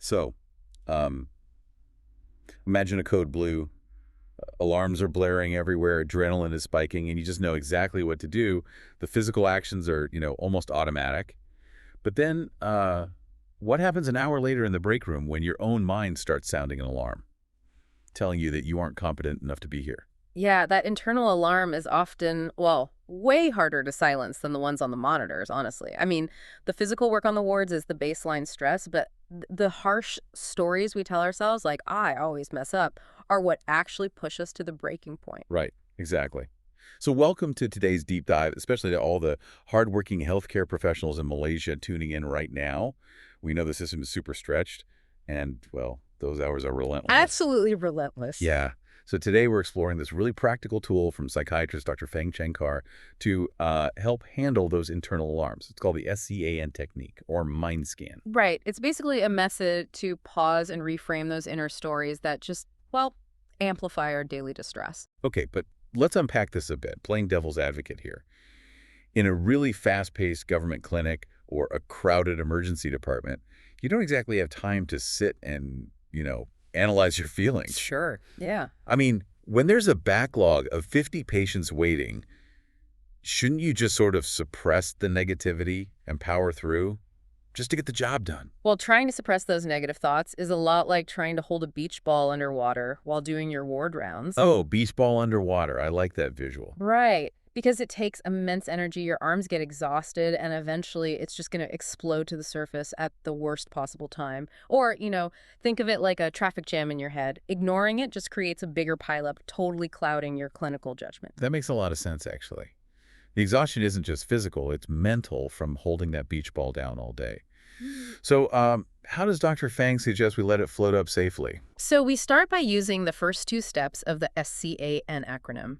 So, um, imagine a code blue. Alarms are blaring everywhere, adrenaline is spiking, and you just know exactly what to do. The physical actions are, almost automatic. But then, what happens an hour later in the break room when your own mind starts sounding an alarm, telling you that you aren't competent enough to be here? Yeah, that internal alarm is often, well, way harder to silence than the ones on the monitors, honestly. I mean, the physical work on the wards is the baseline stress, but the harsh stories we tell ourselves, like, I always mess up, are what actually push us to the breaking point. Right, exactly. So welcome to today's deep dive, especially to all the hardworking healthcare professionals in Malaysia tuning in right now. We know the system is super stretched, and, well, those hours are relentless. Absolutely relentless. Yeah. So today we're exploring this really practical tool from psychiatrist Dr. Feng Chenkar to help handle those internal alarms. It's called the SCAN technique, or mind scan. Right. It's basically a method to pause and reframe those inner stories that just, well, amplify our daily distress. Okay, but let's unpack this a bit, playing devil's advocate here. In a really fast-paced government clinic or a crowded emergency department, you don't exactly have time to sit and, analyze your feelings. Sure. Yeah. I mean, when there's a backlog of 50 patients waiting, shouldn't you just sort of suppress the negativity and power through just to get the job done? Well, trying to suppress those negative thoughts is a lot like trying to hold a beach ball underwater while doing your ward rounds. Oh, beach ball underwater. I like that visual. Right. Because it takes immense energy, your arms get exhausted, and eventually it's just going to explode to the surface at the worst possible time. Or, think of it like a traffic jam in your head. Ignoring it just creates a bigger pileup, totally clouding your clinical judgment. That makes a lot of sense, actually. The exhaustion isn't just physical, it's mental from holding that beach ball down all day. So, how does Dr. Fang suggest we let it float up safely? So we start by using the first two steps of the SCAN acronym.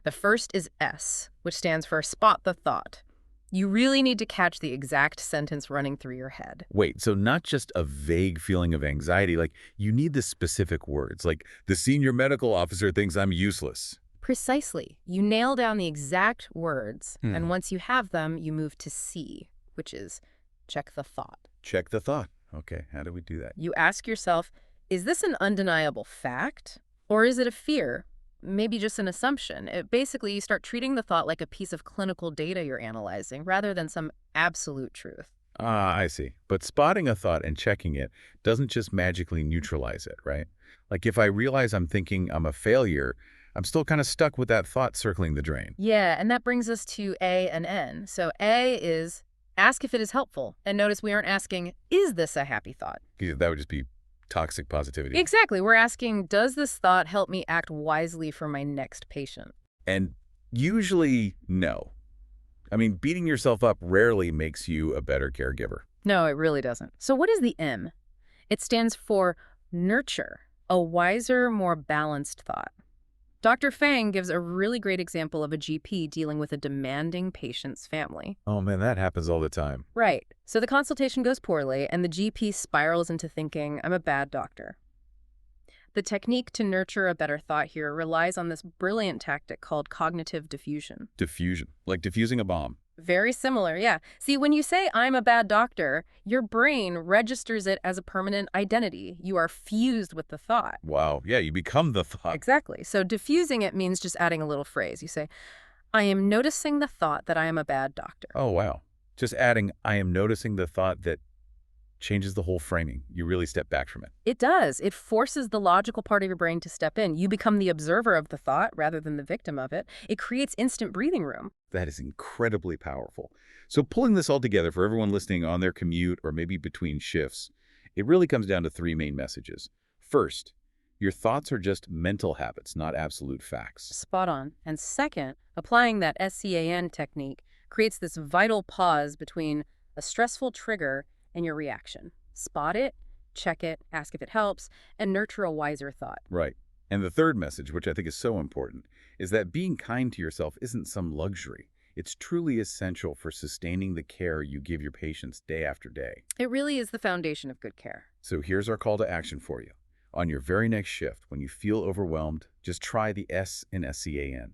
The first is S, which stands for spot the thought. You really need to catch the exact sentence running through your head. Wait, so not just a vague feeling of anxiety, like you need the specific words, like the senior medical officer thinks I'm useless. Precisely. You nail down the exact words, and Hmm. once you have them, you move to C, which is check the thought. Check the thought. Okay, how do we do that? You ask yourself, is this an undeniable fact? Or is it a fear? Maybe just an assumption. Basically, you start treating the thought like a piece of clinical data you're analyzing rather than some absolute truth. Ah, I see. But spotting a thought and checking it doesn't just magically neutralize it, right? Like if I realize I'm thinking I'm a failure, I'm still kind of stuck with that thought circling the drain. Yeah, and that brings us to A and N. So A is ask if it is helpful. And notice we aren't asking, is this a happy thought? Because that would just be toxic positivity. Exactly. We're asking, does this thought help me act wisely for my next patient? And usually, no. I mean, beating yourself up rarely makes you a better caregiver. No, it really doesn't. So what is the M? It stands for nurture, a wiser, more balanced thought. Dr. Fang gives a really great example of a GP dealing with a demanding patient's family. Oh man, that happens all the time. Right. So the consultation goes poorly, and the GP spirals into thinking, I'm a bad doctor. The technique to nurture a better thought here relies on this brilliant tactic called cognitive diffusion. Diffusion, like diffusing a bomb. Very similar, yeah. See, when you say, I'm a bad doctor, your brain registers it as a permanent identity. You are fused with the thought. Wow, yeah, you become the thought. Exactly. So diffusing it means just adding a little phrase. You say, I am noticing the thought that I am a bad doctor. Oh, wow. Just adding, I am noticing the thought that changes the whole framing. You really step back from it. It does. It forces the logical part of your brain to step in. You become the observer of the thought rather than the victim of it. It creates instant breathing room. That is incredibly powerful. So pulling this all together for everyone listening on their commute or maybe between shifts, it really comes down to three main messages. First, your thoughts are just mental habits, not absolute facts. Spot on. And second, applying that SCAN technique creates this vital pause between a stressful trigger and your reaction. Spot it, check it, ask if it helps, and nurture a wiser thought. Right. And the third message, which I think is so important, is that being kind to yourself isn't some luxury. It's truly essential for sustaining the care you give your patients day after day. It really is the foundation of good care. So here's our call to action for you. On your very next shift, when you feel overwhelmed, just try the S in SCAN.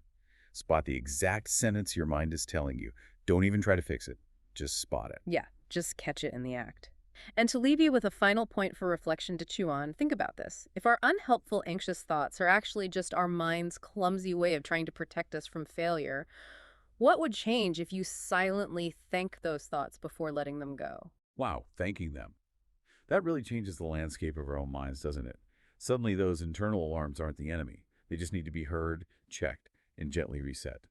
Spot the exact sentence your mind is telling you. Don't even try to fix it. Just spot it. Yeah, just catch it in the act. And to leave you with a final point for reflection to chew on, think about this. If our unhelpful, anxious thoughts are actually just our mind's clumsy way of trying to protect us from failure, what would change if you silently thank those thoughts before letting them go? Wow, thanking them. That really changes the landscape of our own minds, doesn't it? Suddenly, those internal alarms aren't the enemy. They just need to be heard, checked, and gently reset.